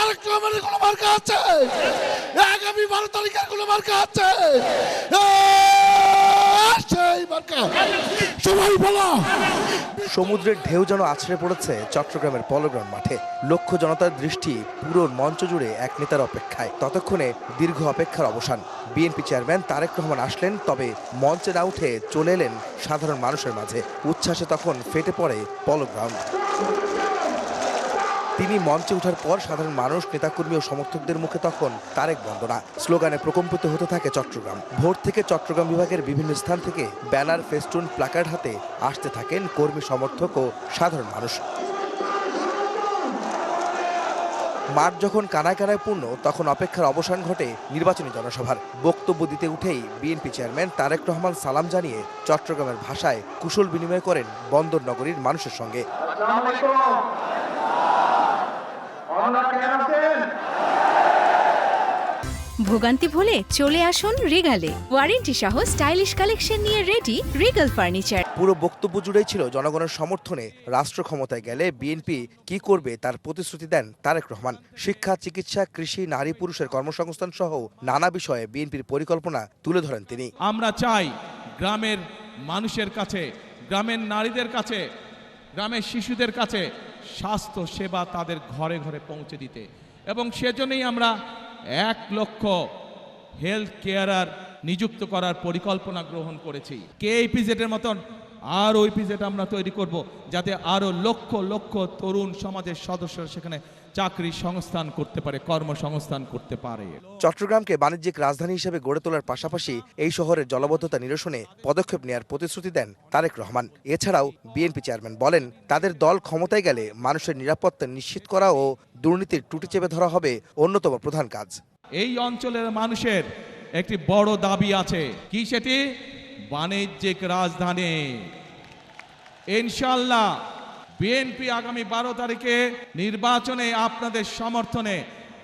তারেক রহমানের কোনো মার্কা আছে? আগামী 12 তারিখের কোনো মার্কা আছে? সেই মার্কা সবাই বলো। সমুদ্রের ঢেউ যেন আছড়ে পড়েছে চট্টগ্রামের পলোগ্রাউন্ড মাঠে। লক্ষ জনতার দৃষ্টি পুরো মঞ্চ জুড়ে এক নেতার অপেক্ষায়। ততক্ষণে দীর্ঘ অপেক্ষার অবসান। বিএনপি চেয়ারম্যান তারেক রহমান আসলেন, তবে মঞ্চে না উঠে চলে এলেন সাধারণ মানুষের মাঝে। উচ্ছ্বাসে তখন ফেটে পড়ে পলোগ্রাউন্ড। তিনি মঞ্চে ওঠার পর সাধারণ মানুষ, নেতাকর্মী ও সমর্থকদের মুখে তখন তারেক বন্দনা স্লোগানে প্রকম্পিত হতে থাকে চট্টগ্রাম। ভোর থেকে চট্টগ্রাম বিভাগের বিভিন্ন স্থান থেকে ব্যানার, ফেস্টুন, প্ল্যাকার্ড হাতে আসতে থাকেন কর্মী, সমর্থক ও সাধারণ মানুষ। মাঠ যখন কানায় কানায় পূর্ণ, তখন অপেক্ষার অবসান ঘটে নির্বাচনী জনসভার। বক্তব্য দিতে উঠেই বিএনপি চেয়ারম্যান তারেক রহমান সালাম জানিয়ে চট্টগ্রামের ভাষায় কুশল বিনিময় করেন বন্দর নগরীর মানুষের সঙ্গে। ভোগান্তি ভুলে চলে আসুন রিগালে। ওয়ারেন্টি সহ স্টাইলিশ কালেকশন নিয়ে রেডি রিগাল ফার্নিচার। পুরো বক্তব্য জুড়েই ছিল জনগণের সমর্থনে রাষ্ট্র ক্ষমতায় গেলে বিএনপি কি করবে তার প্রতিশ্রুতি দেন তারেক রহমান। শিক্ষা, চিকিৎসা, কৃষি, নারী পুরুষের কর্মসংস্থান সহ নানা বিষয়ে বিএনপির পরিকল্পনা তুলে ধরেন তিনি। আমরা চাই গ্রামের মানুষের কাছে, গ্রামের নারীদের কাছে, গ্রামের শিশুদের কাছে স্বাস্থ্য সেবা তাদের ঘরে ঘরে পৌঁছে দিতে, এবং সেজন্যই আমরা 1 লক্ষ হেলথ কেয়ারার নিযুক্ত করার পরিকল্পনা গ্রহণ করেছি। কেইপিজেডের মতন আর ওইপিজেড আমরা তৈরি করব, যাতে আরও লক্ষ লক্ষ তরুণ সমাজের সদস্যরা সেখানে চাকরি সংস্থান করতে পারে, কর্মসংস্থান করতে পারে। চট্টগ্রামকে বাণিজ্যিক রাজধানী হিসেবে গড়ে তোলার পাশাপাশি এই শহরের জলাবদ্ধতা নিরসনে পদক্ষেপ নেওয়ার প্রতিশ্রুতি দেন তারেক রহমান। এছাড়াও বিএনপি চেয়ারম্যান বলেন, তাদের দল ক্ষমতায় গেলে মানুষের নিরাপত্তা নিশ্চিত করা ও দুর্নীতির টুটি চেপে ধরা হবে অন্যতম প্রধান কাজ। এই অঞ্চলের মানুষের একটি বড় দাবি আছে, কি সেটি? বাণিজ্যিক রাজধানী। ইনশাআল্লাহ বিএনপি আগামী 12 তারিখে নির্বাচনে আপনাদের সমর্থনে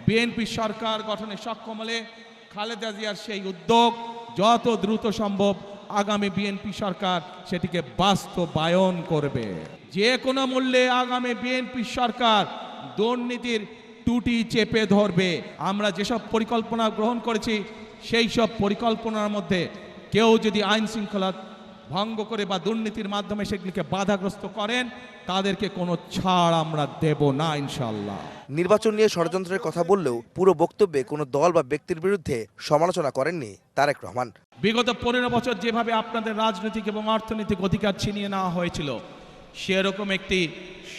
বিএনপি সরকার গঠনে সক্ষম হলে খালেদা জিয়ার সেই উদ্যোগ যত দ্রুত সম্ভব আগামী বিএনপি সরকার সেটিকে বাস্তবায়ন করবে। যে কোনো মূল্যে আগামী বিএনপি সরকার দুর্নীতির টুটি চেপে ধরবে। আমরা যেসব পরিকল্পনা গ্রহণ করেছি সেই সব পরিকল্পনার মধ্যে কেউ যদি আইন শৃঙ্খলা ভঙ্গ করে বা দুর্নীতির মাধ্যমে সেগুলিকে বাধাগ্রস্ত করেন, তাদেরকে কোনো ছাড় আমরা দেব না ইনশাআল্লাহ। নির্বাচন নিয়ে ষড়যন্ত্রের কথা বললেও পুরো বক্তব্যে কোনো দল বা ব্যক্তির বিরুদ্ধে সমালোচনা করেননি তারেক রহমান। বিগত 15 বছর যেভাবে আপনাদের রাজনৈতিক এবং অর্থনৈতিক অধিকার ছিনিয়ে নেওয়া হয়েছিল, সেরকম একটি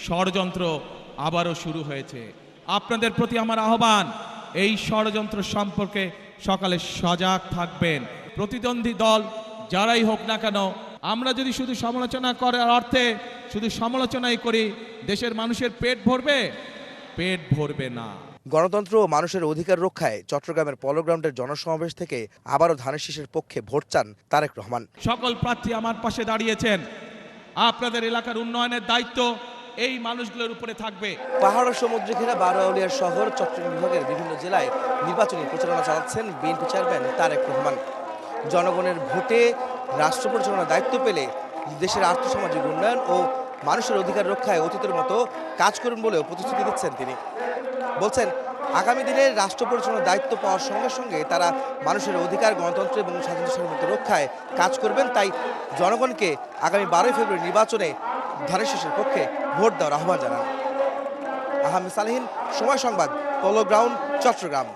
ষড়যন্ত্র আবারও শুরু হয়েছে। আপনাদের প্রতি আমার আহ্বান, এই ষড়যন্ত্র সম্পর্কে সকালে সজাগ থাকবেন। প্রতিদ্বন্দ্বী দল যারাই হোক না কেন, আমরা যদি শুধু সমালোচনা করার অর্থে শুধু সমালোচনাই করি, দেশের মানুষের পেট ভরবে? পেট ভরবে না। গণতন্ত্র ও মানুষের অধিকার রক্ষায় চট্টগ্রামের পলোগ্রাউন্ডের জনসমাবেশ থেকে আবারও ধানের শীষের পক্ষে ভোট চান তারেক রহমান। সকল প্রার্থী আমার পাশে দাঁড়িয়েছেন, আপনাদের এলাকার উন্নয়নের দায়িত্ব এই মানুষগুলোর উপরে থাকবে। পাহাড় ও সমুদ্র ঘেরা বারোয়াউলিয়ার শহর চট্টগ্রাম বিভাগের বিভিন্ন জেলায় নির্বাচনী প্রচারণা চালাচ্ছেন বিএনপি চেয়ারম্যান তারেক রহমান। জনগণের ভোটে রাষ্ট্র পরিচালনার দায়িত্ব পেলে দেশের আর্থসামাজিক উন্নয়ন ও মানুষের অধিকার রক্ষায় অতীতের মতো কাজ করুন বলেও প্রতিশ্রুতি দিচ্ছেন তিনি। বলছেন, আগামী দিনে রাষ্ট্র পরিচালনার দায়িত্ব পাওয়ার সঙ্গে সঙ্গে তারা মানুষের অধিকার, গণতন্ত্র এবং স্বাধীনতা সার্বভৌমত্ব রক্ষায় কাজ করবেন। তাই জনগণকে আগামী 12 ফেব্রুয়ারি নির্বাচনে ধানের শীষের পক্ষে ভোট দেওয়ার আহ্বান জানান। আহমেদ সালেহীন, সময় সংবাদ, পলোগ্রাউন্ড, চট্টগ্রাম।